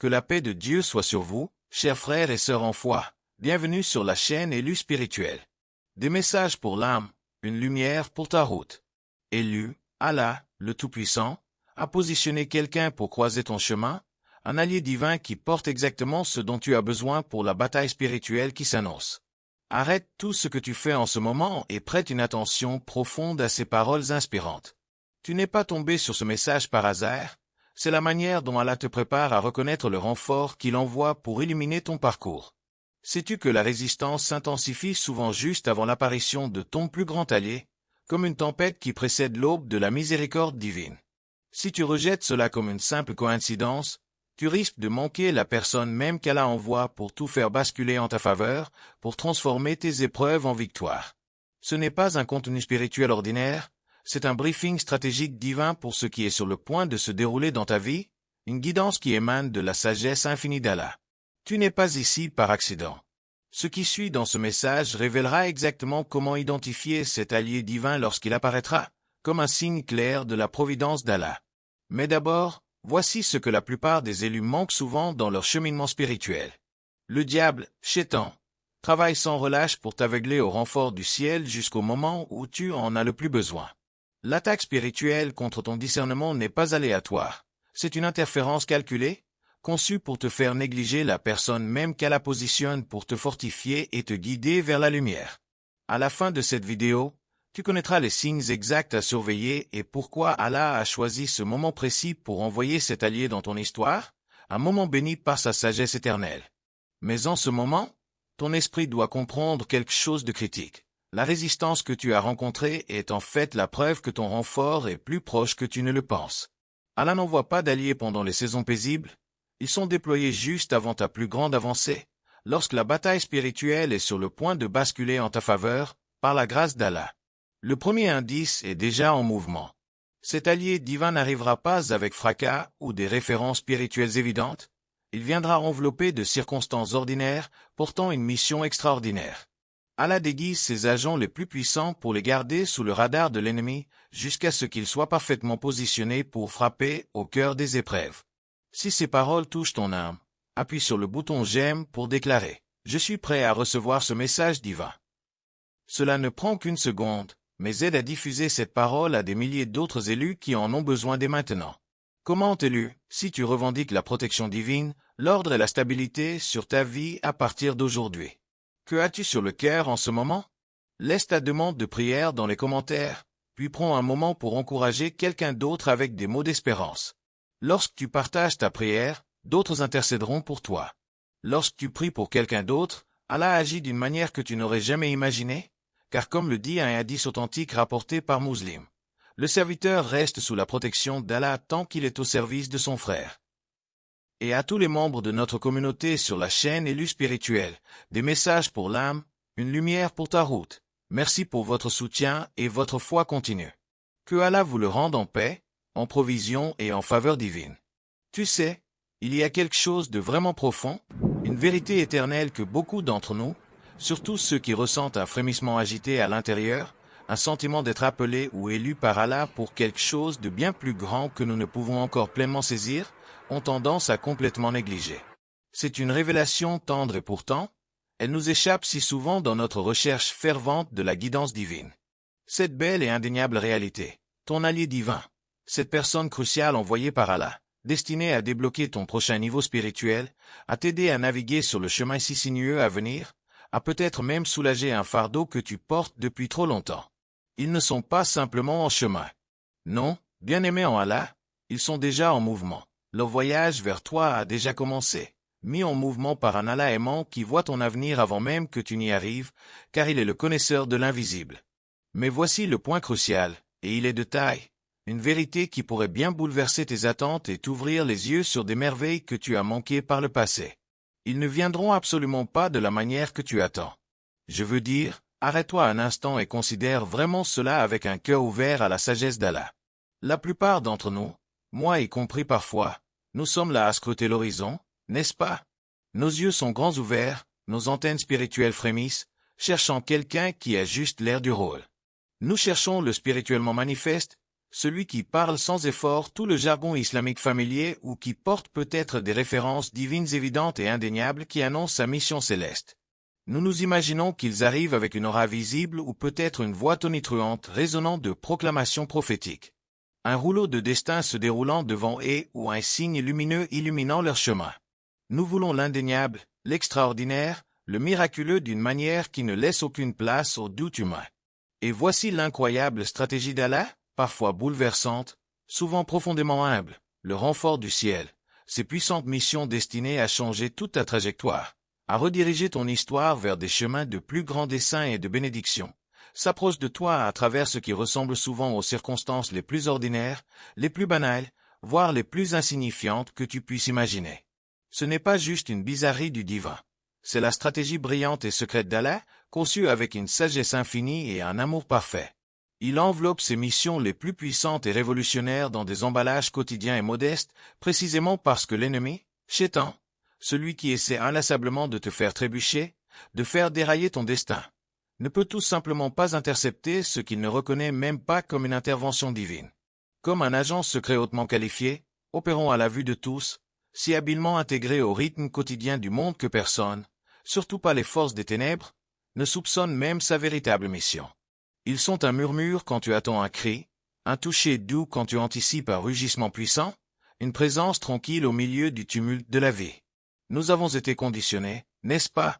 Que la paix de Dieu soit sur vous, chers frères et sœurs en foi. Bienvenue sur la chaîne Élu spirituel. Des messages pour l'âme, une lumière pour ta route. Élu, Allah, le Tout-Puissant, a positionné quelqu'un pour croiser ton chemin, un allié divin qui porte exactement ce dont tu as besoin pour la bataille spirituelle qui s'annonce. Arrête tout ce que tu fais en ce moment et prête une attention profonde à ces paroles inspirantes. Tu n'es pas tombé sur ce message par hasard, c'est la manière dont Allah te prépare à reconnaître le renfort qu'il envoie pour illuminer ton parcours. Sais-tu que la résistance s'intensifie souvent juste avant l'apparition de ton plus grand allié, comme une tempête qui précède l'aube de la miséricorde divine? Si tu rejettes cela comme une simple coïncidence, tu risques de manquer la personne même qu'Allah envoie pour tout faire basculer en ta faveur, pour transformer tes épreuves en victoire. Ce n'est pas un contenu spirituel ordinaire, c'est un briefing stratégique divin pour ce qui est sur le point de se dérouler dans ta vie, une guidance qui émane de la sagesse infinie d'Allah. Tu n'es pas ici par accident. Ce qui suit dans ce message révélera exactement comment identifier cet allié divin lorsqu'il apparaîtra, comme un signe clair de la providence d'Allah. Mais d'abord, voici ce que la plupart des élus manquent souvent dans leur cheminement spirituel. Le diable, Shaitan, travaille sans relâche pour t'aveugler au renfort du ciel jusqu'au moment où tu en as le plus besoin. L'attaque spirituelle contre ton discernement n'est pas aléatoire. C'est une interférence calculée, conçue pour te faire négliger la personne même qu'Allah positionne pour te fortifier et te guider vers la lumière. À la fin de cette vidéo, tu connaîtras les signes exacts à surveiller et pourquoi Allah a choisi ce moment précis pour envoyer cet allié dans ton histoire, un moment béni par sa sagesse éternelle. Mais en ce moment, ton esprit doit comprendre quelque chose de critique. La résistance que tu as rencontrée est en fait la preuve que ton renfort est plus proche que tu ne le penses. Allah n'envoie pas d'alliés pendant les saisons paisibles, ils sont déployés juste avant ta plus grande avancée, lorsque la bataille spirituelle est sur le point de basculer en ta faveur, par la grâce d'Allah. Le premier indice est déjà en mouvement. Cet allié divin n'arrivera pas avec fracas ou des références spirituelles évidentes, il viendra enveloppé de circonstances ordinaires, portant une mission extraordinaire. Allah déguise ses agents les plus puissants pour les garder sous le radar de l'ennemi, jusqu'à ce qu'ils soient parfaitement positionnés pour frapper au cœur des épreuves. Si ces paroles touchent ton âme, appuie sur le bouton j'aime pour déclarer « Je suis prêt à recevoir ce message divin ». Cela ne prend qu'une seconde, mais aide à diffuser cette parole à des milliers d'autres élus qui en ont besoin dès maintenant. Comment élu, si tu revendiques la protection divine, l'ordre et la stabilité sur ta vie à partir d'aujourd'hui? Que as-tu sur le cœur en ce moment? Laisse ta demande de prière dans les commentaires, puis prends un moment pour encourager quelqu'un d'autre avec des mots d'espérance. Lorsque tu partages ta prière, d'autres intercéderont pour toi. Lorsque tu pries pour quelqu'un d'autre, Allah agit d'une manière que tu n'aurais jamais imaginée, car comme le dit un hadith authentique rapporté par Muslim, le serviteur reste sous la protection d'Allah tant qu'il est au service de son frère. Et à tous les membres de notre communauté sur la chaîne Élu spirituel, des messages pour l'âme, une lumière pour ta route. Merci pour votre soutien et votre foi continue. Que Allah vous le rende en paix, en provision et en faveur divine. Tu sais, il y a quelque chose de vraiment profond, une vérité éternelle que beaucoup d'entre nous, surtout ceux qui ressentent un frémissement agité à l'intérieur, un sentiment d'être appelé ou élu par Allah pour quelque chose de bien plus grand que nous ne pouvons encore pleinement saisir, ont tendance à complètement négliger. C'est une révélation tendre et pourtant, elle nous échappe si souvent dans notre recherche fervente de la guidance divine. Cette belle et indéniable réalité, ton allié divin, cette personne cruciale envoyée par Allah, destinée à débloquer ton prochain niveau spirituel, à t'aider à naviguer sur le chemin si sinueux à venir, à peut-être même soulager un fardeau que tu portes depuis trop longtemps. Ils ne sont pas simplement en chemin. Non, bien-aimés en Allah, ils sont déjà en mouvement. Leur voyage vers toi a déjà commencé, mis en mouvement par un Allah aimant qui voit ton avenir avant même que tu n'y arrives, car il est le connaisseur de l'invisible. Mais voici le point crucial, et il est de taille, une vérité qui pourrait bien bouleverser tes attentes et t'ouvrir les yeux sur des merveilles que tu as manquées par le passé. Ils ne viendront absolument pas de la manière que tu attends. Je veux dire, arrête-toi un instant et considère vraiment cela avec un cœur ouvert à la sagesse d'Allah. La plupart d'entre nous, moi y compris parfois, nous sommes là à scruter l'horizon, n'est-ce pas? Nos yeux sont grands ouverts, nos antennes spirituelles frémissent, cherchant quelqu'un qui a juste l'air du rôle. Nous cherchons le spirituellement manifeste, celui qui parle sans effort tout le jargon islamique familier ou qui porte peut-être des références divines évidentes et indéniables qui annoncent sa mission céleste. Nous nous imaginons qu'ils arrivent avec une aura visible ou peut-être une voix tonitruante résonnant de proclamations prophétiques. Un rouleau de destin se déroulant devant eux ou un signe lumineux illuminant leur chemin. Nous voulons l'indéniable, l'extraordinaire, le miraculeux d'une manière qui ne laisse aucune place au doute humain. Et voici l'incroyable stratégie d'Allah, parfois bouleversante, souvent profondément humble, le renfort du ciel, ses puissantes missions destinées à changer toute ta trajectoire, à rediriger ton histoire vers des chemins de plus grand dessein et de bénédiction, s'approche de toi à travers ce qui ressemble souvent aux circonstances les plus ordinaires, les plus banales, voire les plus insignifiantes que tu puisses imaginer. Ce n'est pas juste une bizarrerie du divin. C'est la stratégie brillante et secrète d'Allah, conçue avec une sagesse infinie et un amour parfait. Il enveloppe ses missions les plus puissantes et révolutionnaires dans des emballages quotidiens et modestes, précisément parce que l'ennemi, Shaitan, celui qui essaie inlassablement de te faire trébucher, de faire dérailler ton destin, ne peut tout simplement pas intercepter ce qu'il ne reconnaît même pas comme une intervention divine. Comme un agent secret hautement qualifié, opérant à la vue de tous, si habilement intégré au rythme quotidien du monde que personne, surtout pas les forces des ténèbres, ne soupçonne même sa véritable mission. Ils sont un murmure quand tu attends un cri, un toucher doux quand tu anticipes un rugissement puissant, une présence tranquille au milieu du tumulte de la vie. Nous avons été conditionnés, n'est-ce pas?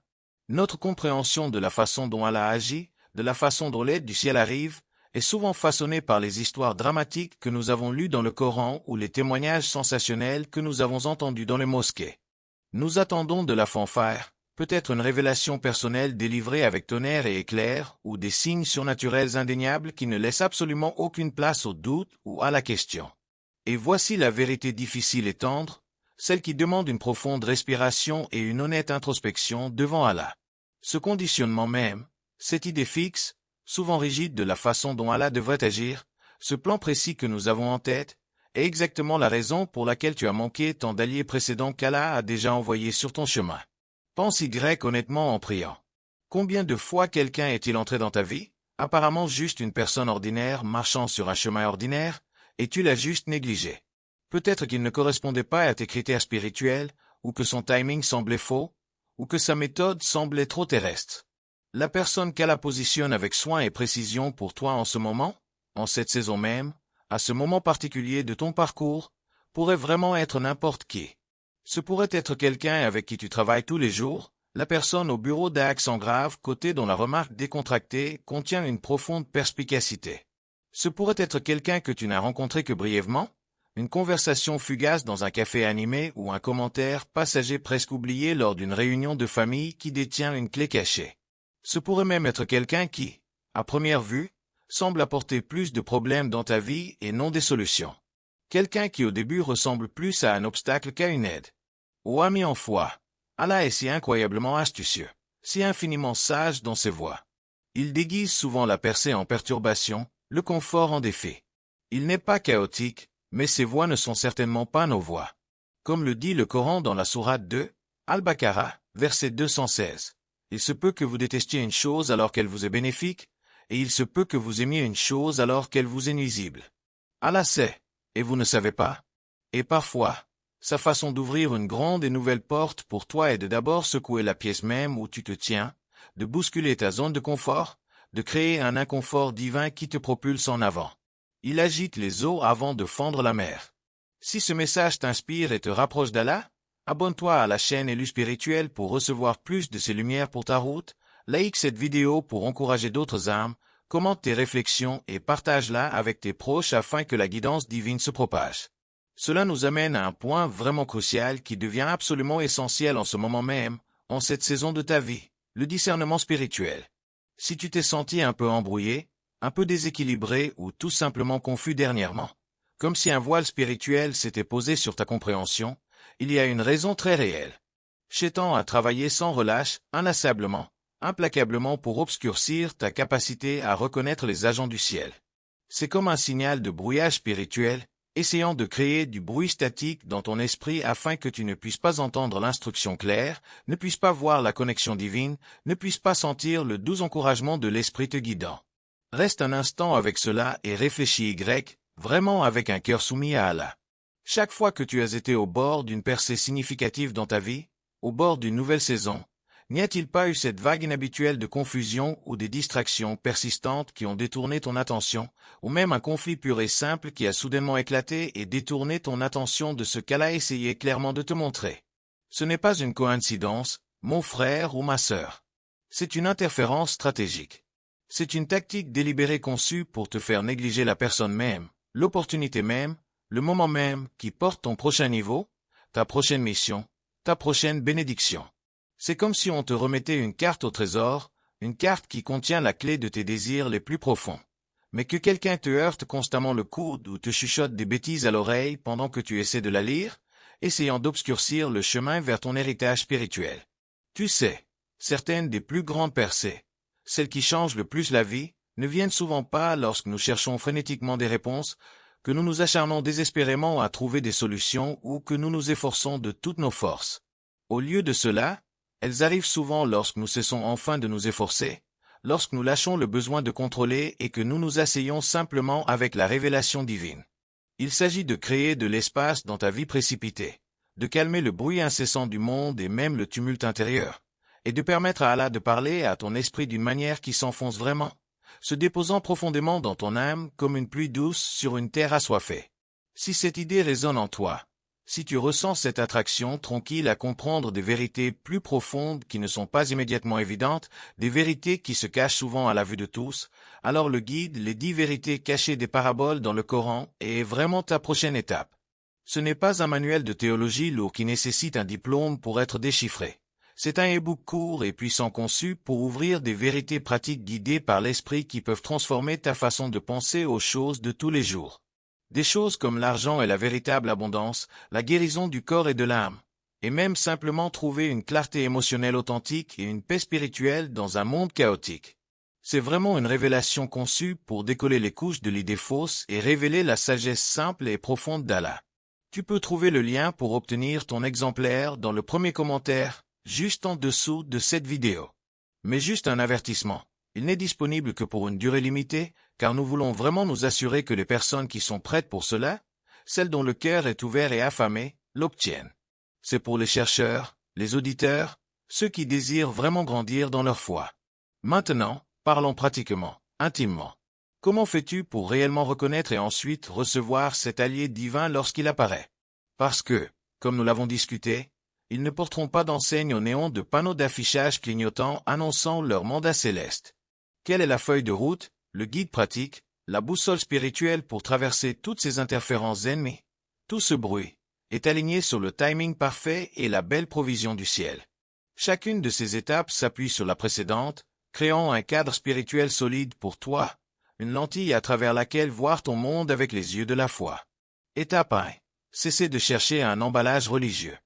Notre compréhension de la façon dont Allah agit, de la façon dont l'aide du ciel arrive, est souvent façonnée par les histoires dramatiques que nous avons lues dans le Coran ou les témoignages sensationnels que nous avons entendus dans les mosquées. Nous attendons de la fanfare, peut-être une révélation personnelle délivrée avec tonnerre et éclair, ou des signes surnaturels indéniables qui ne laissent absolument aucune place au doute ou à la question. Et voici la vérité difficile et tendre, celle qui demande une profonde respiration et une honnête introspection devant Allah. Ce conditionnement même, cette idée fixe, souvent rigide de la façon dont Allah devrait agir, ce plan précis que nous avons en tête, est exactement la raison pour laquelle tu as manqué tant d'alliés précédents qu'Allah a déjà envoyés sur ton chemin. Pense honnêtement en priant. Combien de fois quelqu'un est-il entré dans ta vie, apparemment juste une personne ordinaire marchant sur un chemin ordinaire, et tu l'as juste négligé? Peut-être qu'il ne correspondait pas à tes critères spirituels, ou que son timing semblait faux, ou que sa méthode semblait trop terrestre. La personne qu'Allah positionne avec soin et précision pour toi en ce moment, en cette saison même, à ce moment particulier de ton parcours, pourrait vraiment être n'importe qui. Ce pourrait être quelqu'un avec qui tu travailles tous les jours, la personne au bureau d'un accent grave côté dont la remarque décontractée contient une profonde perspicacité. Ce pourrait être quelqu'un que tu n'as rencontré que brièvement, une conversation fugace dans un café animé ou un commentaire passager presque oublié lors d'une réunion de famille qui détient une clé cachée. Ce pourrait même être quelqu'un qui, à première vue, semble apporter plus de problèmes dans ta vie et non des solutions. Quelqu'un qui au début ressemble plus à un obstacle qu'à une aide. Ô ami en foi, Allah est si incroyablement astucieux, si infiniment sage dans ses voies. Il déguise souvent la percée en perturbation, le confort en défi. Il n'est pas chaotique, mais ses voies ne sont certainement pas nos voies. Comme le dit le Coran dans la sourate 2, Al-Baqarah, verset 216. Il se peut que vous détestiez une chose alors qu'elle vous est bénéfique, et il se peut que vous aimiez une chose alors qu'elle vous est nuisible. Allah sait, et vous ne savez pas. Et parfois, sa façon d'ouvrir une grande et nouvelle porte pour toi est de d'abord secouer la pièce même où tu te tiens, de bousculer ta zone de confort, de créer un inconfort divin qui te propulse en avant. Il agite les eaux avant de fendre la mer. Si ce message t'inspire et te rapproche d'Allah, abonne-toi à la chaîne Élu Spirituel pour recevoir plus de ces lumières pour ta route, like cette vidéo pour encourager d'autres âmes, commente tes réflexions et partage-la avec tes proches afin que la guidance divine se propage. Cela nous amène à un point vraiment crucial qui devient absolument essentiel en ce moment même, en cette saison de ta vie, le discernement spirituel. Si tu t'es senti un peu embrouillé, un peu déséquilibré ou tout simplement confus dernièrement, comme si un voile spirituel s'était posé sur ta compréhension, il y a une raison très réelle. Shaitan a travaillé sans relâche, inlassablement, implacablement pour obscurcir ta capacité à reconnaître les agents du ciel. C'est comme un signal de brouillage spirituel, essayant de créer du bruit statique dans ton esprit afin que tu ne puisses pas entendre l'instruction claire, ne puisses pas voir la connexion divine, ne puisses pas sentir le doux encouragement de l'esprit te guidant. Reste un instant avec cela et réfléchis vraiment avec un cœur soumis à Allah. Chaque fois que tu as été au bord d'une percée significative dans ta vie, au bord d'une nouvelle saison, n'y a-t-il pas eu cette vague inhabituelle de confusion ou des distractions persistantes qui ont détourné ton attention, ou même un conflit pur et simple qui a soudainement éclaté et détourné ton attention de ce qu'Allah a essayé clairement de te montrer? Ce n'est pas une coïncidence, mon frère ou ma sœur. C'est une interférence stratégique. C'est une tactique délibérée conçue pour te faire négliger la personne même, l'opportunité même, le moment même qui porte ton prochain niveau, ta prochaine mission, ta prochaine bénédiction. C'est comme si on te remettait une carte au trésor, une carte qui contient la clé de tes désirs les plus profonds. Mais que quelqu'un te heurte constamment le coude ou te chuchote des bêtises à l'oreille pendant que tu essaies de la lire, essayant d'obscurcir le chemin vers ton héritage spirituel. Tu sais, certaines des plus grandes percées, celles qui changent le plus la vie, ne viennent souvent pas lorsque nous cherchons frénétiquement des réponses, que nous nous acharnons désespérément à trouver des solutions ou que nous nous efforçons de toutes nos forces. Au lieu de cela, elles arrivent souvent lorsque nous cessons enfin de nous efforcer, lorsque nous lâchons le besoin de contrôler et que nous nous asseyons simplement avec la révélation divine. Il s'agit de créer de l'espace dans ta vie précipitée, de calmer le bruit incessant du monde et même le tumulte intérieur, et de permettre à Allah de parler à ton esprit d'une manière qui s'enfonce vraiment, se déposant profondément dans ton âme comme une pluie douce sur une terre assoiffée. Si cette idée résonne en toi, si tu ressens cette attraction tranquille à comprendre des vérités plus profondes qui ne sont pas immédiatement évidentes, des vérités qui se cachent souvent à la vue de tous, alors le guide, les 10 vérités cachées des paraboles dans le Coran, est vraiment ta prochaine étape. Ce n'est pas un manuel de théologie lourd qui nécessite un diplôme pour être déchiffré. C'est un e-book court et puissant conçu pour ouvrir des vérités pratiques guidées par l'esprit qui peuvent transformer ta façon de penser aux choses de tous les jours. Des choses comme l'argent et la véritable abondance, la guérison du corps et de l'âme, et même simplement trouver une clarté émotionnelle authentique et une paix spirituelle dans un monde chaotique. C'est vraiment une révélation conçue pour décoller les couches de l'idée fausse et révéler la sagesse simple et profonde d'Allah. Tu peux trouver le lien pour obtenir ton exemplaire dans le premier commentaire, juste en dessous de cette vidéo. Mais juste un avertissement. Il n'est disponible que pour une durée limitée, car nous voulons vraiment nous assurer que les personnes qui sont prêtes pour cela, celles dont le cœur est ouvert et affamé, l'obtiennent. C'est pour les chercheurs, les auditeurs, ceux qui désirent vraiment grandir dans leur foi. Maintenant, parlons pratiquement, intimement. Comment fais-tu pour réellement reconnaître et ensuite recevoir cet allié divin lorsqu'il apparaît? Parce que, comme nous l'avons discuté, ils ne porteront pas d'enseigne au néon de panneaux d'affichage clignotants annonçant leur mandat céleste. Quelle est la feuille de route, le guide pratique, la boussole spirituelle pour traverser toutes ces interférences ennemies? Tout ce bruit est aligné sur le timing parfait et la belle provision du ciel. Chacune de ces étapes s'appuie sur la précédente, créant un cadre spirituel solide pour toi, une lentille à travers laquelle voir ton monde avec les yeux de la foi. Étape 1. Cessez de chercher un emballage religieux.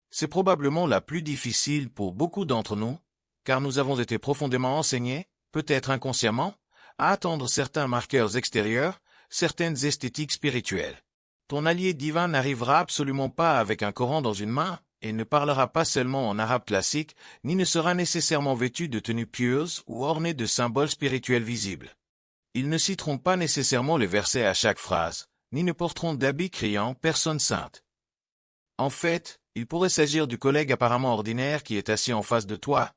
C'est probablement la plus difficile pour beaucoup d'entre nous, car nous avons été profondément enseignés, peut-être inconsciemment, à attendre certains marqueurs extérieurs, certaines esthétiques spirituelles. Ton allié divin n'arrivera absolument pas avec un Coran dans une main, et ne parlera pas seulement en arabe classique, ni ne sera nécessairement vêtu de tenues pieuses ou orné de symboles spirituels visibles. Ils ne citeront pas nécessairement les versets à chaque phrase, ni ne porteront d'habits criant « personne sainte ». En fait, il pourrait s'agir du collègue apparemment ordinaire qui est assis en face de toi,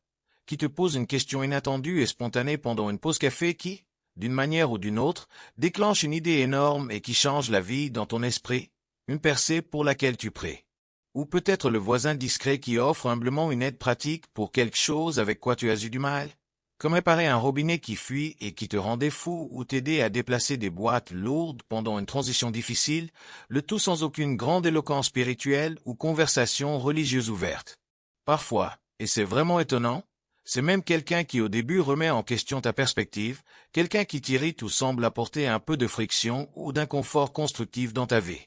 qui te pose une question inattendue et spontanée pendant une pause café qui, d'une manière ou d'une autre, déclenche une idée énorme et qui change la vie dans ton esprit, une percée pour laquelle tu pries. Ou peut-être le voisin discret qui offre humblement une aide pratique pour quelque chose avec quoi tu as eu du mal, comme réparer un robinet qui fuit et qui te rendait fou ou t'aider à déplacer des boîtes lourdes pendant une transition difficile, le tout sans aucune grande éloquence spirituelle ou conversation religieuse ouverte. Parfois, et c'est vraiment étonnant, c'est même quelqu'un qui au début remet en question ta perspective, quelqu'un qui t'irrite ou semble apporter un peu de friction ou d'inconfort constructif dans ta vie.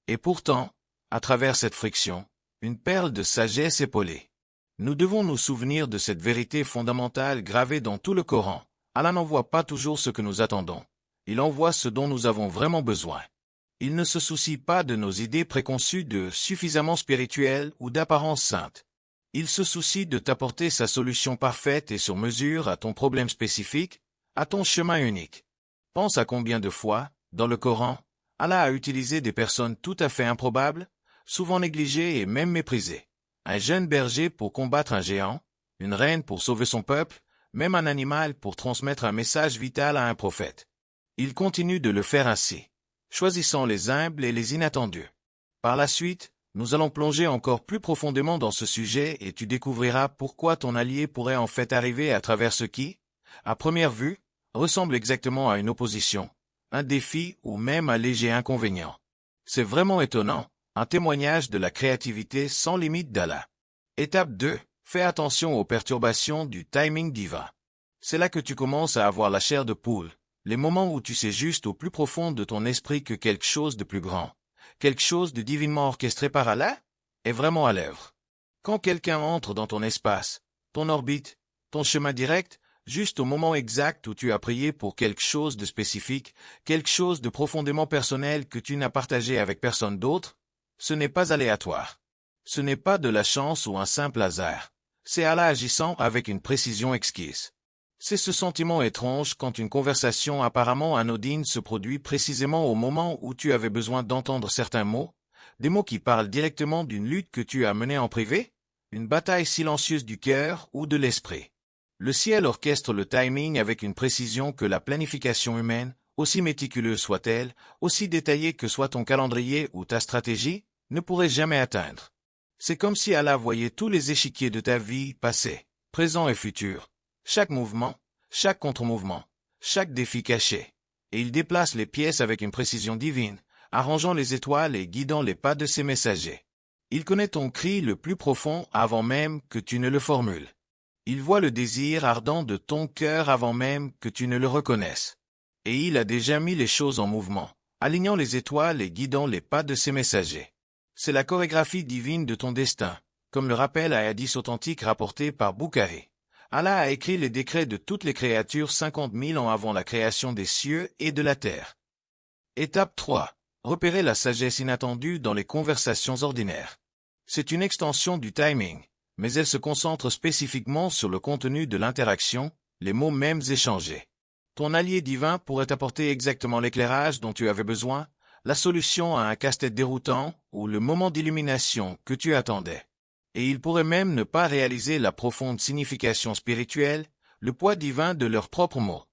Et pourtant, à travers cette friction, une perle de sagesse est pelée. Nous devons nous souvenir de cette vérité fondamentale gravée dans tout le Coran. Allah n'envoie pas toujours ce que nous attendons. Il envoie ce dont nous avons vraiment besoin. Il ne se soucie pas de nos idées préconçues de suffisamment spirituelles ou d'apparence sainte. Il se soucie de t'apporter sa solution parfaite et sur mesure à ton problème spécifique, à ton chemin unique. Pense à combien de fois, dans le Coran, Allah a utilisé des personnes tout à fait improbables, souvent négligées et même méprisées. Un jeune berger pour combattre un géant, une reine pour sauver son peuple, même un animal pour transmettre un message vital à un prophète. Il continue de le faire ainsi, choisissant les humbles et les inattendus. Par la suite, nous allons plonger encore plus profondément dans ce sujet et tu découvriras pourquoi ton allié pourrait en fait arriver à travers ce qui, à première vue, ressemble exactement à une opposition, un défi ou même un léger inconvénient. C'est vraiment étonnant, un témoignage de la créativité sans limite d'Allah. Étape 2. Fais attention aux perturbations du timing divin. C'est là que tu commences à avoir la chair de poule, les moments où tu sais juste au plus profond de ton esprit que quelque chose de plus grand, quelque chose de divinement orchestré par Allah, est vraiment à l'œuvre. Quand quelqu'un entre dans ton espace, ton orbite, ton chemin direct, juste au moment exact où tu as prié pour quelque chose de spécifique, quelque chose de profondément personnel que tu n'as partagé avec personne d'autre, ce n'est pas aléatoire. Ce n'est pas de la chance ou un simple hasard. C'est Allah agissant avec une précision exquise. C'est ce sentiment étrange quand une conversation apparemment anodine se produit précisément au moment où tu avais besoin d'entendre certains mots, des mots qui parlent directement d'une lutte que tu as menée en privé, une bataille silencieuse du cœur ou de l'esprit. Le ciel orchestre le timing avec une précision que la planification humaine, aussi méticuleuse soit-elle, aussi détaillée que soit ton calendrier ou ta stratégie, ne pourrait jamais atteindre. C'est comme si Allah voyait tous les échiquiers de ta vie passé, présent et futur, chaque mouvement, chaque contre-mouvement, chaque défi caché, et il déplace les pièces avec une précision divine, arrangeant les étoiles et guidant les pas de ses messagers. Il connaît ton cri le plus profond avant même que tu ne le formules. Il voit le désir ardent de ton cœur avant même que tu ne le reconnaisses. Et il a déjà mis les choses en mouvement, alignant les étoiles et guidant les pas de ses messagers. C'est la chorégraphie divine de ton destin, comme le rappelle un hadith authentique rapporté par Bukhari. Allah a écrit les décrets de toutes les créatures 50 000 ans avant la création des cieux et de la terre. Étape 3. Repérer la sagesse inattendue dans les conversations ordinaires. C'est une extension du timing, mais elle se concentre spécifiquement sur le contenu de l'interaction, les mots mêmes échangés. Ton allié divin pourrait apporter exactement l'éclairage dont tu avais besoin, la solution à un casse-tête déroutant ou le moment d'illumination que tu attendais. Et il pourrait même ne pas réaliser la profonde signification spirituelle, le poids divin de leurs propres mots.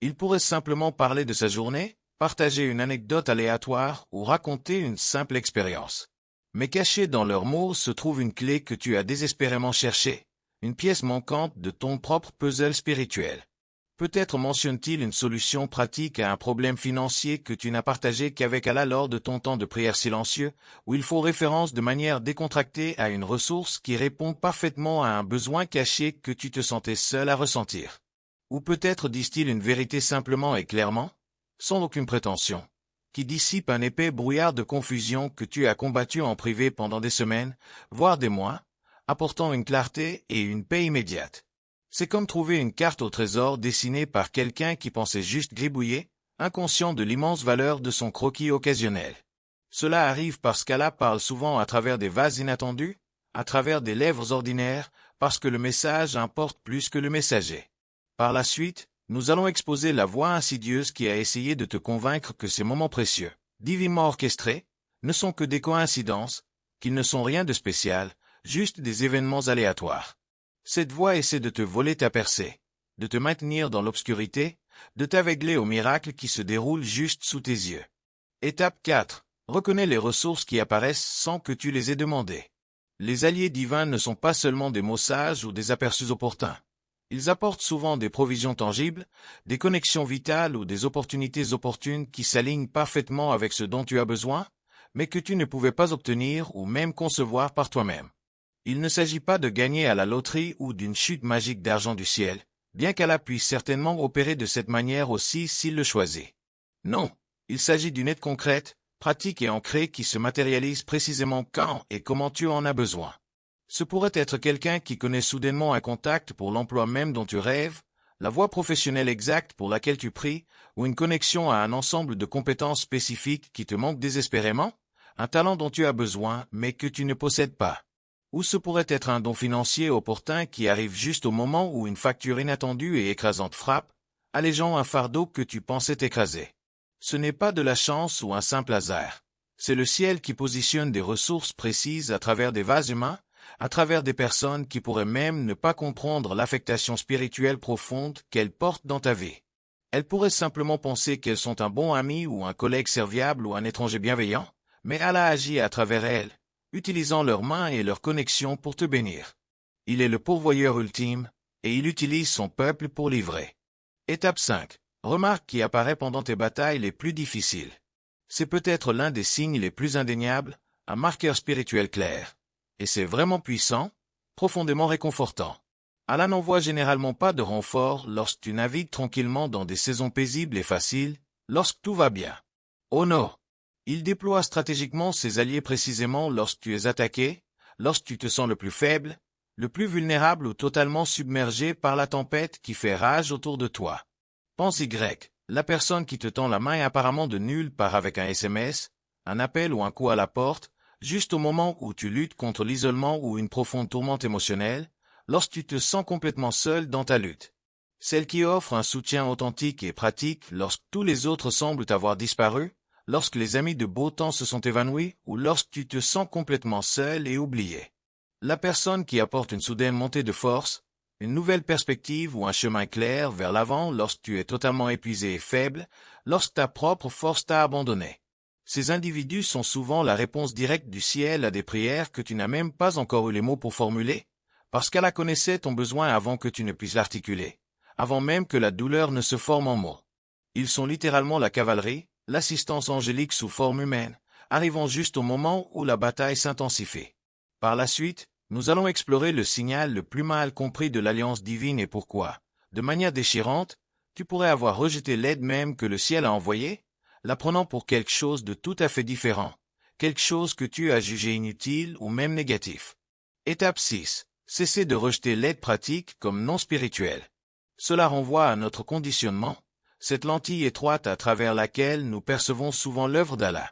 Il pourrait simplement parler de sa journée, partager une anecdote aléatoire ou raconter une simple expérience. Mais cachée dans leurs mots se trouve une clé que tu as désespérément cherchée, une pièce manquante de ton propre puzzle spirituel. Peut-être mentionne-t-il une solution pratique à un problème financier que tu n'as partagé qu'avec Allah lors de ton temps de prière silencieux, où il faut référence de manière décontractée à une ressource qui répond parfaitement à un besoin caché que tu te sentais seul à ressentir. Ou peut-être disent-ils une vérité simplement et clairement, sans aucune prétention, qui dissipe un épais brouillard de confusion que tu as combattu en privé pendant des semaines, voire des mois, apportant une clarté et une paix immédiate. C'est comme trouver une carte au trésor dessinée par quelqu'un qui pensait juste gribouiller, inconscient de l'immense valeur de son croquis occasionnel. Cela arrive parce qu'Allah parle souvent à travers des vases inattendus, à travers des lèvres ordinaires, parce que le message importe plus que le messager. Par la suite, nous allons exposer la voix insidieuse qui a essayé de te convaincre que ces moments précieux, divinement orchestrés, ne sont que des coïncidences, qu'ils ne sont rien de spécial, juste des événements aléatoires. Cette voix essaie de te voler ta percée, de te maintenir dans l'obscurité, de t'aveugler aux miracles qui se déroulent juste sous tes yeux. Étape 4. Reconnais les ressources qui apparaissent sans que tu les aies demandées. Les alliés divins ne sont pas seulement des mots sages ou des aperçus opportuns. Ils apportent souvent des provisions tangibles, des connexions vitales ou des opportunités opportunes qui s'alignent parfaitement avec ce dont tu as besoin, mais que tu ne pouvais pas obtenir ou même concevoir par toi-même. Il ne s'agit pas de gagner à la loterie ou d'une chute magique d'argent du ciel, bien qu'Allah puisse certainement opérer de cette manière aussi s'il le choisit. Non, il s'agit d'une aide concrète, pratique et ancrée qui se matérialise précisément quand et comment tu en as besoin. Ce pourrait être quelqu'un qui connaît soudainement un contact pour l'emploi même dont tu rêves, la voie professionnelle exacte pour laquelle tu pries, ou une connexion à un ensemble de compétences spécifiques qui te manquent désespérément, un talent dont tu as besoin mais que tu ne possèdes pas. Ou ce pourrait être un don financier opportun qui arrive juste au moment où une facture inattendue et écrasante frappe, allégeant un fardeau que tu pensais écraser. Ce n'est pas de la chance ou un simple hasard. C'est le ciel qui positionne des ressources précises à travers des vases humains, à travers des personnes qui pourraient même ne pas comprendre l'affectation spirituelle profonde qu'elles portent dans ta vie. Elles pourraient simplement penser qu'elles sont un bon ami ou un collègue serviable ou un étranger bienveillant, mais Allah agit à travers elles, utilisant leurs mains et leurs connexions pour te bénir. Il est le pourvoyeur ultime, et il utilise son peuple pour livrer. Étape 5. Remarque qui apparaît pendant tes batailles les plus difficiles. C'est peut-être l'un des signes les plus indéniables, un marqueur spirituel clair. Et c'est vraiment puissant, profondément réconfortant. Allah n'envoie généralement pas de renfort lorsque tu navigues tranquillement dans des saisons paisibles et faciles, lorsque tout va bien. Oh non! Il déploie stratégiquement ses alliés précisément lorsque tu es attaqué, lorsque tu te sens le plus faible, le plus vulnérable ou totalement submergé par la tempête qui fait rage autour de toi. Pense Y, la personne qui te tend la main est apparemment de nulle part avec un SMS, un appel ou un coup à la porte, juste au moment où tu luttes contre l'isolement ou une profonde tourmente émotionnelle, lorsque tu te sens complètement seul dans ta lutte. Celle qui offre un soutien authentique et pratique lorsque tous les autres semblent avoir disparu, lorsque les amis de beau temps se sont évanouis ou lorsque tu te sens complètement seul et oublié. La personne qui apporte une soudaine montée de force, une nouvelle perspective ou un chemin clair vers l'avant lorsque tu es totalement épuisé et faible, lorsque ta propre force t'a abandonné. Ces individus sont souvent la réponse directe du ciel à des prières que tu n'as même pas encore eu les mots pour formuler, parce qu'Allah connaissait ton besoin avant que tu ne puisses l'articuler, avant même que la douleur ne se forme en mots. Ils sont littéralement la cavalerie, l'assistance angélique sous forme humaine, arrivant juste au moment où la bataille s'intensifie. Par la suite, nous allons explorer le signal le plus mal compris de l'alliance divine et pourquoi, de manière déchirante, tu pourrais avoir rejeté l'aide même que le ciel a envoyée, la prenant pour quelque chose de tout à fait différent, quelque chose que tu as jugé inutile ou même négatif. Étape 6. Cesser de rejeter l'aide pratique comme non spirituelle. Cela renvoie à notre conditionnement, cette lentille étroite à travers laquelle nous percevons souvent l'œuvre d'Allah.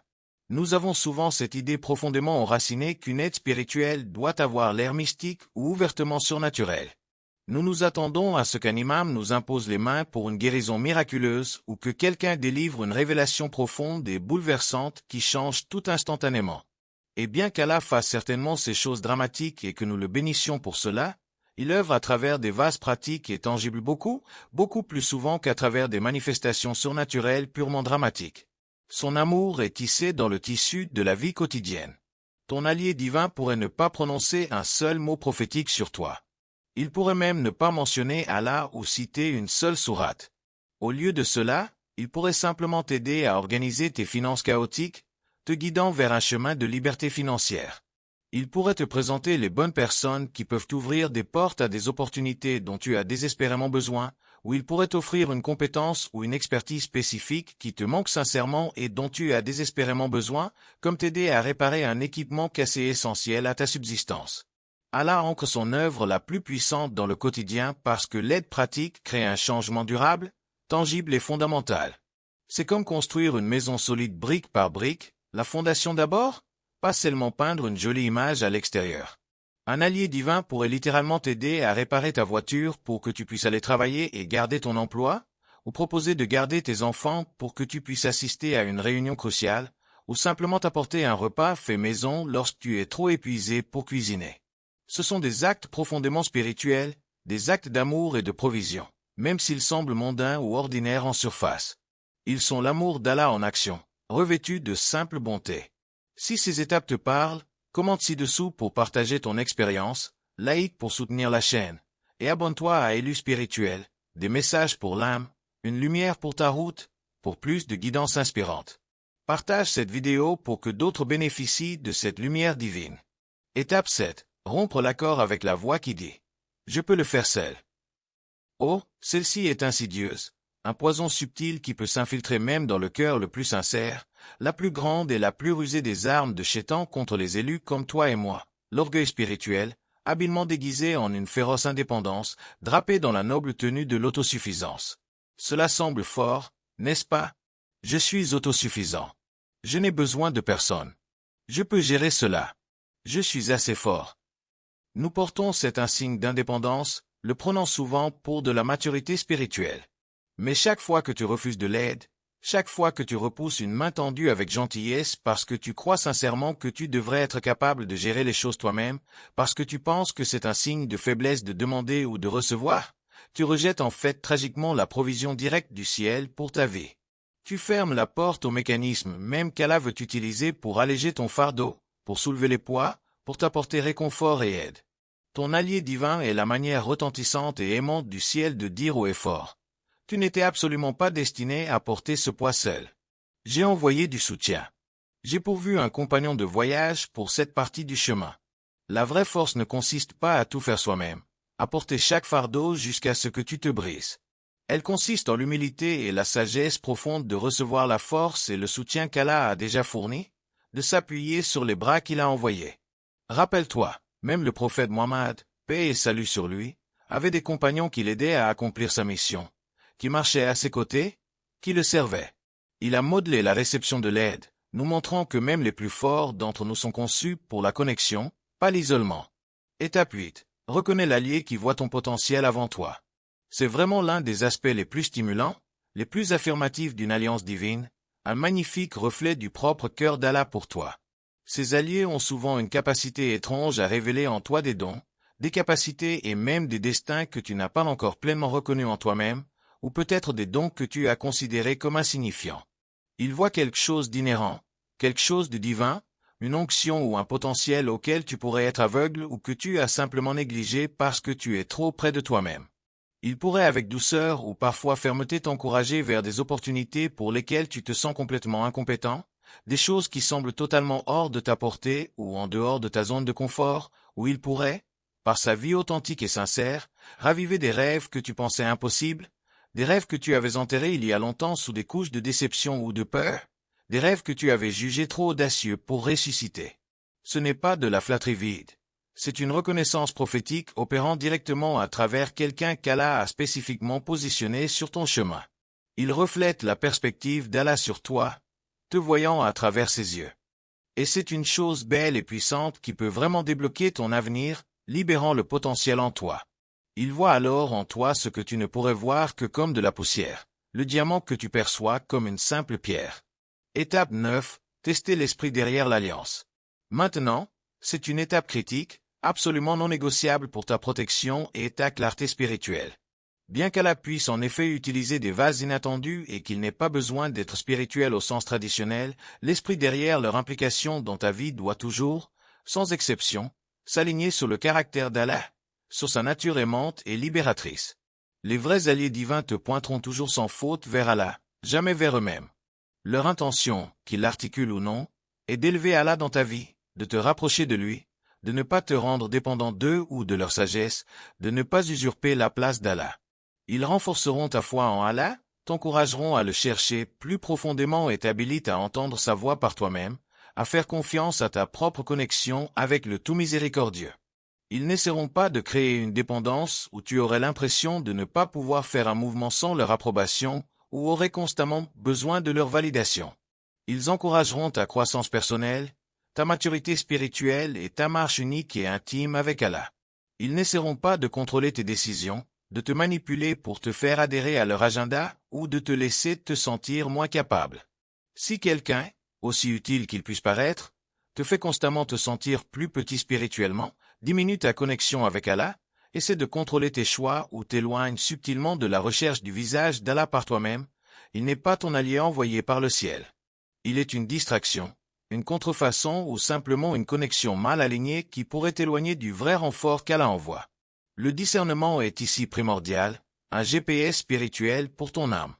Nous avons souvent cette idée profondément enracinée qu'une aide spirituelle doit avoir l'air mystique ou ouvertement surnaturel. Nous nous attendons à ce qu'un imam nous impose les mains pour une guérison miraculeuse ou que quelqu'un délivre une révélation profonde et bouleversante qui change tout instantanément. Et bien qu'Allah fasse certainement ces choses dramatiques et que nous le bénissions pour cela, il œuvre à travers des vases pratiques et tangibles beaucoup plus souvent qu'à travers des manifestations surnaturelles purement dramatiques. Son amour est tissé dans le tissu de la vie quotidienne. Ton allié divin pourrait ne pas prononcer un seul mot prophétique sur toi. Il pourrait même ne pas mentionner Allah ou citer une seule sourate. Au lieu de cela, il pourrait simplement t'aider à organiser tes finances chaotiques, te guidant vers un chemin de liberté financière. Il pourrait te présenter les bonnes personnes qui peuvent t'ouvrir des portes à des opportunités dont tu as désespérément besoin, ou il pourrait t'offrir une compétence ou une expertise spécifique qui te manque sincèrement et dont tu as désespérément besoin, comme t'aider à réparer un équipement cassé essentiel à ta subsistance. Allah ancre son œuvre la plus puissante dans le quotidien parce que l'aide pratique crée un changement durable, tangible et fondamental. C'est comme construire une maison solide brique par brique, la fondation d'abord, pas seulement peindre une jolie image à l'extérieur. Un allié divin pourrait littéralement t'aider à réparer ta voiture pour que tu puisses aller travailler et garder ton emploi, ou proposer de garder tes enfants pour que tu puisses assister à une réunion cruciale, ou simplement t'apporter un repas fait maison lorsque tu es trop épuisé pour cuisiner. Ce sont des actes profondément spirituels, des actes d'amour et de provision, même s'ils semblent mondains ou ordinaires en surface. Ils sont l'amour d'Allah en action, revêtus de simple bonté. Si ces étapes te parlent, commente ci-dessous pour partager ton expérience, like pour soutenir la chaîne, et abonne-toi à Élu Spirituel, des messages pour l'âme, une lumière pour ta route, pour plus de guidance inspirante. Partage cette vidéo pour que d'autres bénéficient de cette lumière divine. Étape 7. Rompre l'accord avec la voix qui dit « Je peux le faire seul ». Oh, celle-ci est insidieuse, un poison subtil qui peut s'infiltrer même dans le cœur le plus sincère, la plus grande et la plus rusée des armes de Chétan contre les élus comme toi et moi, l'orgueil spirituel, habilement déguisé en une féroce indépendance, drapé dans la noble tenue de l'autosuffisance. Cela semble fort, n'est-ce pas? Je suis autosuffisant. Je n'ai besoin de personne. Je peux gérer cela. Je suis assez fort. Nous portons cet insigne d'indépendance, le prenant souvent pour de la maturité spirituelle. Mais chaque fois que tu refuses de l'aide, Chaque fois que tu repousses une main tendue avec gentillesse parce que tu crois sincèrement que tu devrais être capable de gérer les choses toi-même, parce que tu penses que c'est un signe de faiblesse de demander ou de recevoir, tu rejettes en fait tragiquement la provision directe du ciel pour ta vie. Tu fermes la porte au mécanisme même qu'Allah veut utiliser pour alléger ton fardeau, pour soulever les poids, pour t'apporter réconfort et aide. Ton allié divin est la manière retentissante et aimante du ciel de dire haut et fort: tu n'étais absolument pas destiné à porter ce poids seul. J'ai envoyé du soutien. J'ai pourvu un compagnon de voyage pour cette partie du chemin. La vraie force ne consiste pas à tout faire soi-même, à porter chaque fardeau jusqu'à ce que tu te brises. Elle consiste en l'humilité et la sagesse profonde de recevoir la force et le soutien qu'Allah a déjà fourni, de s'appuyer sur les bras qu'il a envoyés. Rappelle-toi, même le prophète Mohammed, paix et salut sur lui, avait des compagnons qui l'aidaient à accomplir sa mission, qui marchaient à ses côtés, qui le servaient. Il a modelé la réception de l'aide, nous montrant que même les plus forts d'entre nous sont conçus pour la connexion, pas l'isolement. Étape 8. Reconnais l'allié qui voit ton potentiel avant toi. C'est vraiment l'un des aspects les plus stimulants, les plus affirmatifs d'une alliance divine, un magnifique reflet du propre cœur d'Allah pour toi. Ces alliés ont souvent une capacité étrange à révéler en toi des dons, des capacités et même des destins que tu n'as pas encore pleinement reconnus en toi-même, ou peut-être des dons que tu as considérés comme insignifiants. Ils voient quelque chose d'inhérent, quelque chose de divin, une onction ou un potentiel auquel tu pourrais être aveugle ou que tu as simplement négligé parce que tu es trop près de toi-même. Ils pourraient avec douceur ou parfois fermeté t'encourager vers des opportunités pour lesquelles tu te sens complètement incompétent, des choses qui semblent totalement hors de ta portée ou en dehors de ta zone de confort, où il pourrait, par sa vie authentique et sincère, raviver des rêves que tu pensais impossibles, des rêves que tu avais enterrés il y a longtemps sous des couches de déception ou de peur, des rêves que tu avais jugés trop audacieux pour ressusciter. Ce n'est pas de la flatterie vide. C'est une reconnaissance prophétique opérant directement à travers quelqu'un qu'Allah a spécifiquement positionné sur ton chemin. Il reflète la perspective d'Allah sur toi, te voyant à travers ses yeux. Et c'est une chose belle et puissante qui peut vraiment débloquer ton avenir, libérant le potentiel en toi. Il voit alors en toi ce que tu ne pourrais voir que comme de la poussière, le diamant que tu perçois comme une simple pierre. Étape 9. Tester l'esprit derrière l'alliance. Maintenant, c'est une étape critique, absolument non négociable pour ta protection et ta clarté spirituelle. Bien qu'Allah puisse en effet utiliser des vases inattendus et qu'il n'ait pas besoin d'être spirituel au sens traditionnel, l'esprit derrière leur implication dans ta vie doit toujours, sans exception, s'aligner sur le caractère d'Allah, sur sa nature aimante et libératrice. Les vrais alliés divins te pointeront toujours sans faute vers Allah, jamais vers eux-mêmes. Leur intention, qu'ils l'articulent ou non, est d'élever Allah dans ta vie, de te rapprocher de lui, de ne pas te rendre dépendant d'eux ou de leur sagesse, de ne pas usurper la place d'Allah. Ils renforceront ta foi en Allah, t'encourageront à le chercher plus profondément et t'habilitent à entendre sa voix par toi-même, à faire confiance à ta propre connexion avec le tout miséricordieux. Ils n'essaieront pas de créer une dépendance où tu aurais l'impression de ne pas pouvoir faire un mouvement sans leur approbation ou aurais constamment besoin de leur validation. Ils encourageront ta croissance personnelle, ta maturité spirituelle et ta marche unique et intime avec Allah. Ils n'essaieront pas de contrôler tes décisions, de te manipuler pour te faire adhérer à leur agenda ou de te laisser te sentir moins capable. Si quelqu'un, aussi utile qu'il puisse paraître, te fait constamment te sentir plus petit spirituellement, diminue ta connexion avec Allah, essaie de contrôler tes choix ou t'éloigne subtilement de la recherche du visage d'Allah par toi-même, il n'est pas ton allié envoyé par le ciel. Il est une distraction, une contrefaçon ou simplement une connexion mal alignée qui pourrait t'éloigner du vrai renfort qu'Allah envoie. Le discernement est ici primordial, un GPS spirituel pour ton âme.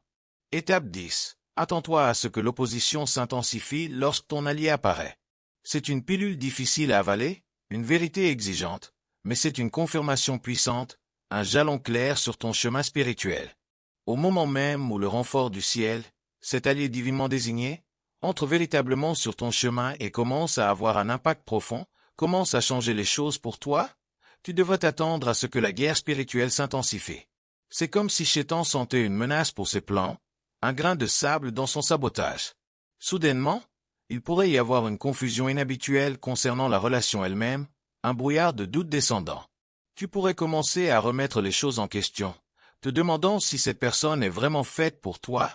Étape 10. Attends-toi à ce que l'opposition s'intensifie lorsque ton allié apparaît. C'est une pilule difficile à avaler, une vérité exigeante, mais c'est une confirmation puissante, un jalon clair sur ton chemin spirituel. Au moment même où le renfort du ciel, cet allié divinement désigné, entre véritablement sur ton chemin et commence à avoir un impact profond, commence à changer les choses pour toi, tu devrais t'attendre à ce que la guerre spirituelle s'intensifie. C'est comme si Shaitan sentait une menace pour ses plans, un grain de sable dans son sabotage. Soudainement, il pourrait y avoir une confusion inhabituelle concernant la relation elle-même, un brouillard de doutes descendant. Tu pourrais commencer à remettre les choses en question, te demandant si cette personne est vraiment faite pour toi,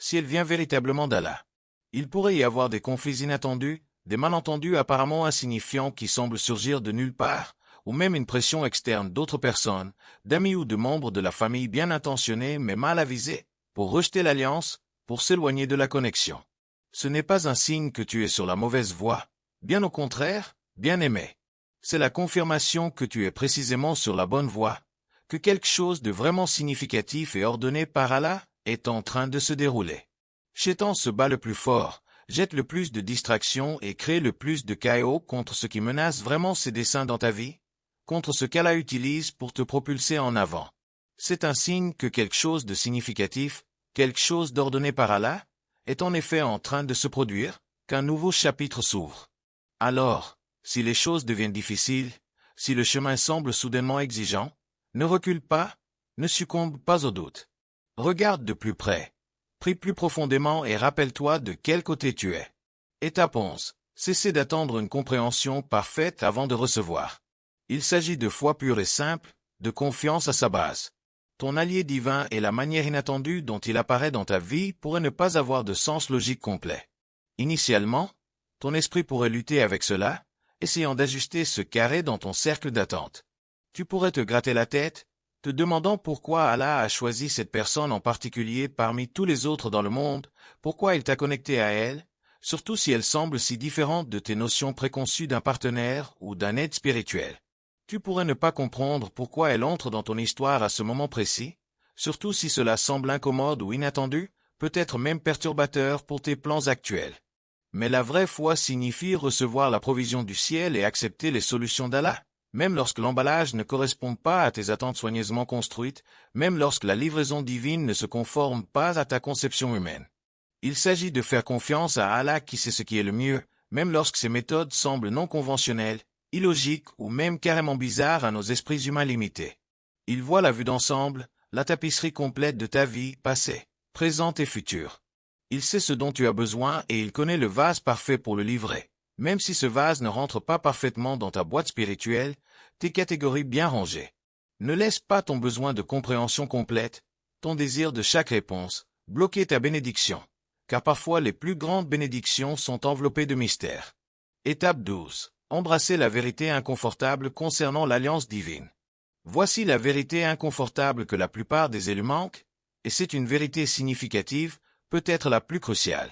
si elle vient véritablement d'Allah. Il pourrait y avoir des conflits inattendus, des malentendus apparemment insignifiants qui semblent surgir de nulle part, ou même une pression externe d'autres personnes, d'amis ou de membres de la famille bien intentionnés mais mal avisés, pour rejeter l'alliance, pour s'éloigner de la connexion. Ce n'est pas un signe que tu es sur la mauvaise voie, bien au contraire, bien-aimé. C'est la confirmation que tu es précisément sur la bonne voie, que quelque chose de vraiment significatif et ordonné par Allah est en train de se dérouler. Shaitan se bat le plus fort, jette le plus de distractions et crée le plus de chaos contre ce qui menace vraiment ses desseins dans ta vie, contre ce qu'Allah utilise pour te propulser en avant. C'est un signe que quelque chose de significatif, quelque chose d'ordonné par Allah, est en effet en train de se produire, qu'un nouveau chapitre s'ouvre. Alors, si les choses deviennent difficiles, si le chemin semble soudainement exigeant, ne recule pas, ne succombe pas au doute. Regarde de plus près, prie plus profondément et rappelle-toi de quel côté tu es. Étape 11. Cessez d'attendre une compréhension parfaite avant de recevoir. Il s'agit de foi pure et simple, de confiance à sa base. Ton allié divin et la manière inattendue dont il apparaît dans ta vie pourrait ne pas avoir de sens logique complet. Initialement, ton esprit pourrait lutter avec cela, essayant d'ajuster ce carré dans ton cercle d'attente. Tu pourrais te gratter la tête, te demandant pourquoi Allah a choisi cette personne en particulier parmi tous les autres dans le monde, pourquoi il t'a connecté à elle, surtout si elle semble si différente de tes notions préconçues d'un partenaire ou d'un aide spirituel. Tu pourrais ne pas comprendre pourquoi elle entre dans ton histoire à ce moment précis, surtout si cela semble incommode ou inattendu, peut-être même perturbateur pour tes plans actuels. Mais la vraie foi signifie recevoir la provision du ciel et accepter les solutions d'Allah, même lorsque l'emballage ne correspond pas à tes attentes soigneusement construites, même lorsque la livraison divine ne se conforme pas à ta conception humaine. Il s'agit de faire confiance à Allah qui sait ce qui est le mieux, même lorsque ses méthodes semblent non conventionnelles, illogiques ou même carrément bizarres à nos esprits humains limités. Il voit la vue d'ensemble, la tapisserie complète de ta vie passée, présente et future. Il sait ce dont tu as besoin et il connaît le vase parfait pour le livrer. Même si ce vase ne rentre pas parfaitement dans ta boîte spirituelle, tes catégories bien rangées. Ne laisse pas ton besoin de compréhension complète, ton désir de chaque réponse, bloquer ta bénédiction, car parfois les plus grandes bénédictions sont enveloppées de mystères. Étape 12. Embrasser la vérité inconfortable concernant l'alliance divine. Voici la vérité inconfortable que la plupart des élus manquent, et c'est une vérité significative, peut-être la plus cruciale.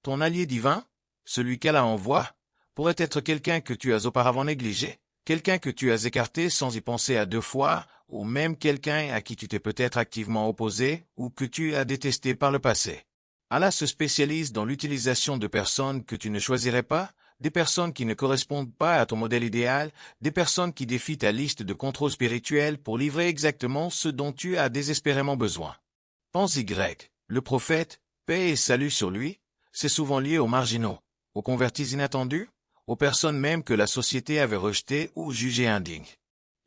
Ton allié divin, celui qu'Allah envoie, pourrait être quelqu'un que tu as auparavant négligé, quelqu'un que tu as écarté sans y penser à deux fois, ou même quelqu'un à qui tu t'es peut-être activement opposé ou que tu as détesté par le passé. Allah se spécialise dans l'utilisation de personnes que tu ne choisirais pas, des personnes qui ne correspondent pas à ton modèle idéal, des personnes qui défient ta liste de contrôle spirituel pour livrer exactement ce dont tu as désespérément besoin. Pense Y, le prophète, paix et salut sur lui, c'est souvent lié aux marginaux, aux convertis inattendus, aux personnes même que la société avait rejetées ou jugées indignes.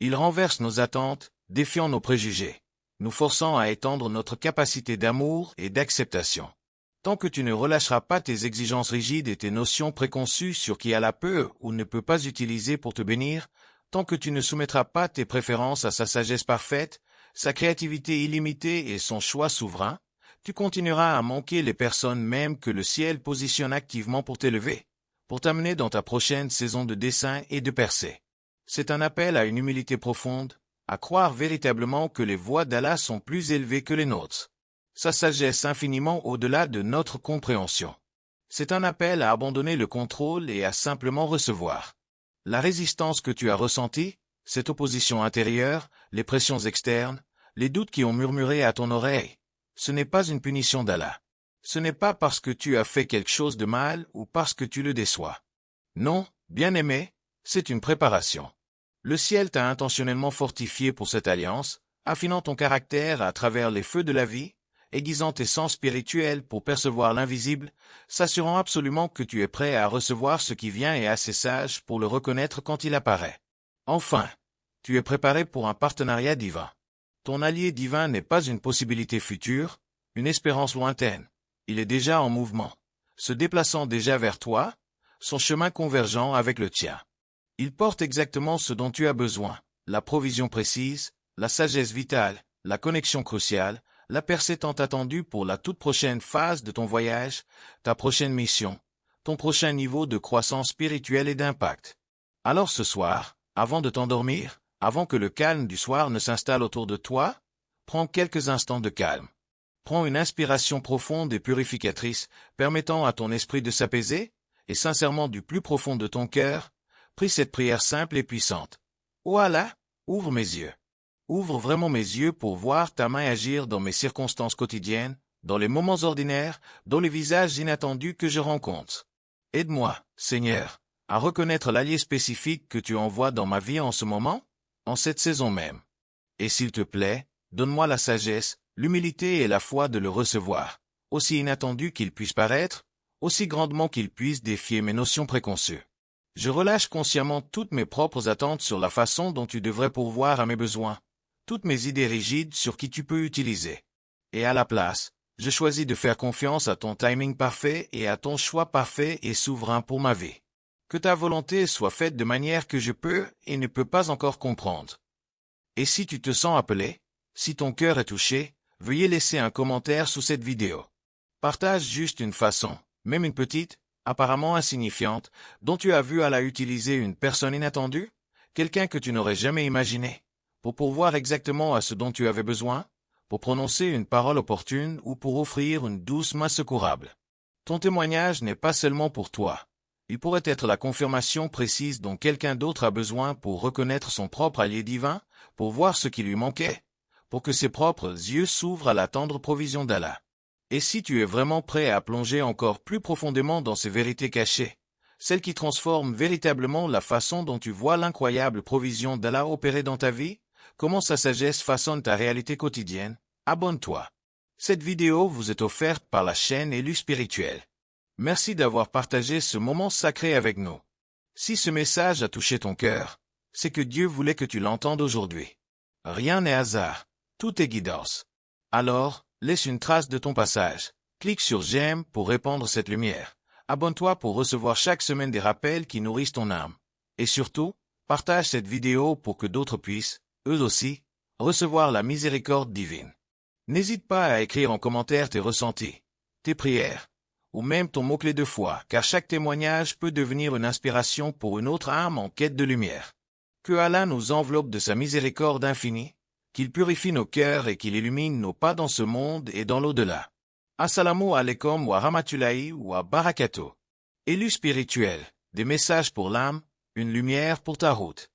Il renverse nos attentes, défiant nos préjugés, nous forçant à étendre notre capacité d'amour et d'acceptation. Tant que tu ne relâcheras pas tes exigences rigides et tes notions préconçues sur qui Allah peut ou ne peut pas utiliser pour te bénir, tant que tu ne soumettras pas tes préférences à sa sagesse parfaite, sa créativité illimitée et son choix souverain, tu continueras à manquer les personnes même que le ciel positionne activement pour t'élever, pour t'amener dans ta prochaine saison de dessein et de percée. C'est un appel à une humilité profonde, à croire véritablement que les voies d'Allah sont plus élevées que les nôtres. Sa sagesse infiniment au-delà de notre compréhension. C'est un appel à abandonner le contrôle et à simplement recevoir. La résistance que tu as ressentie, cette opposition intérieure, les pressions externes, les doutes qui ont murmuré à ton oreille, ce n'est pas une punition d'Allah. Ce n'est pas parce que tu as fait quelque chose de mal ou parce que tu le déçois. Non, bien-aimé, c'est une préparation. Le ciel t'a intentionnellement fortifié pour cette alliance, affinant ton caractère à travers les feux de la vie, aiguisant tes sens spirituels pour percevoir l'invisible, s'assurant absolument que tu es prêt à recevoir ce qui vient et assez sage pour le reconnaître quand il apparaît. Enfin, tu es préparé pour un partenariat divin. Ton allié divin n'est pas une possibilité future, une espérance lointaine. Il est déjà en mouvement, se déplaçant déjà vers toi, son chemin convergent avec le tien. Il porte exactement ce dont tu as besoin, la provision précise, la sagesse vitale, la connexion cruciale, la percée tant attendue pour la toute prochaine phase de ton voyage, ta prochaine mission, ton prochain niveau de croissance spirituelle et d'impact. Alors ce soir, avant de t'endormir, avant que le calme du soir ne s'installe autour de toi, prends quelques instants de calme. Prends une inspiration profonde et purificatrice, permettant à ton esprit de s'apaiser, et sincèrement du plus profond de ton cœur, prie cette prière simple et puissante. Ô Allah, ouvre mes yeux. Ouvre vraiment mes yeux pour voir ta main agir dans mes circonstances quotidiennes, dans les moments ordinaires, dans les visages inattendus que je rencontre. Aide-moi, Seigneur, à reconnaître l'allié spécifique que tu envoies dans ma vie en ce moment, en cette saison même. Et s'il te plaît, donne-moi la sagesse, l'humilité et la foi de le recevoir, aussi inattendu qu'il puisse paraître, aussi grandement qu'il puisse défier mes notions préconçues. Je relâche consciemment toutes mes propres attentes sur la façon dont tu devrais pourvoir à mes besoins, toutes mes idées rigides sur qui tu peux utiliser. Et à la place, je choisis de faire confiance à ton timing parfait et à ton choix parfait et souverain pour ma vie. Que ta volonté soit faite de manière que je peux et ne peux pas encore comprendre. Et si tu te sens appelé, si ton cœur est touché, veuillez laisser un commentaire sous cette vidéo. Partage juste une façon, même une petite, apparemment insignifiante, dont tu as vu Allah utiliser une personne inattendue, quelqu'un que tu n'aurais jamais imaginé, pour pourvoir exactement à ce dont tu avais besoin, pour prononcer une parole opportune ou pour offrir une douce main secourable. Ton témoignage n'est pas seulement pour toi. Il pourrait être la confirmation précise dont quelqu'un d'autre a besoin pour reconnaître son propre allié divin, pour voir ce qui lui manquait, pour que ses propres yeux s'ouvrent à la tendre provision d'Allah. Et si tu es vraiment prêt à plonger encore plus profondément dans ces vérités cachées, celles qui transforment véritablement la façon dont tu vois l'incroyable provision d'Allah opérer dans ta vie, comment sa sagesse façonne ta réalité quotidienne, abonne-toi. Cette vidéo vous est offerte par la chaîne Élu Spirituel. Merci d'avoir partagé ce moment sacré avec nous. Si ce message a touché ton cœur, c'est que Dieu voulait que tu l'entendes aujourd'hui. Rien n'est hasard, tout est guidance. Alors, laisse une trace de ton passage. Clique sur j'aime pour répandre cette lumière. Abonne-toi pour recevoir chaque semaine des rappels qui nourrissent ton âme. Et surtout, partage cette vidéo pour que d'autres puissent, eux aussi, recevoir la miséricorde divine. N'hésite pas à écrire en commentaire tes ressentis, tes prières, ou même ton mot-clé de foi, car chaque témoignage peut devenir une inspiration pour une autre âme en quête de lumière. Que Allah nous enveloppe de sa miséricorde infinie, qu'il purifie nos cœurs et qu'il illumine nos pas dans ce monde et dans l'au-delà. Assalamu alaikum wa rahmatullahi wa barakatuh. Élu spirituel, des messages pour l'âme, une lumière pour ta route.